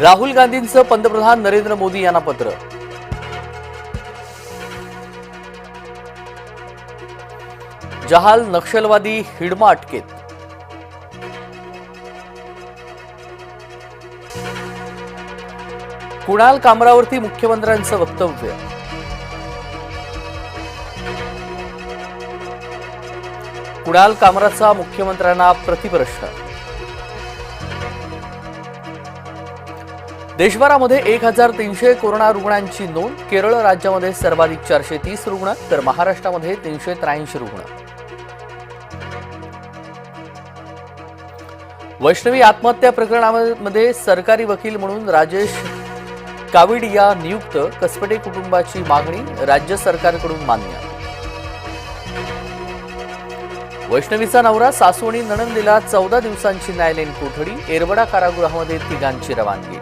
राहुल गांधींचं पंतप्रधान नरेंद्र मोदी यांना पत्र. जहाल नक्षलवादी हिडमा अटकेत. कुणाल कामरावरती मुख्यमंत्र्यांचं वक्तव्य. कुणाल कामराचा मुख्यमंत्र्यांना प्रतिप्रश्न. देशभरामध्ये 1300 कोरोना रुग्णांची नोंद. केरळ राज्यामध्ये सर्वाधिक 430 रुग्ण तर महाराष्ट्रामध्ये 383 रुग्ण. वैष्णवी आत्महत्या प्रकरणामध्ये सरकारी वकील म्हणून राजेश काविडिया नियुक्त. कसपटे कुटुंबाची मागणी राज्य सरकारकडून मान्य. वैष्णवीचा नवरा सासू आणि नणंदीला 14 दिवसांची न्यायालयीन कोठडी. येरवडा कारागृहामध्ये तिघांची रवानगी.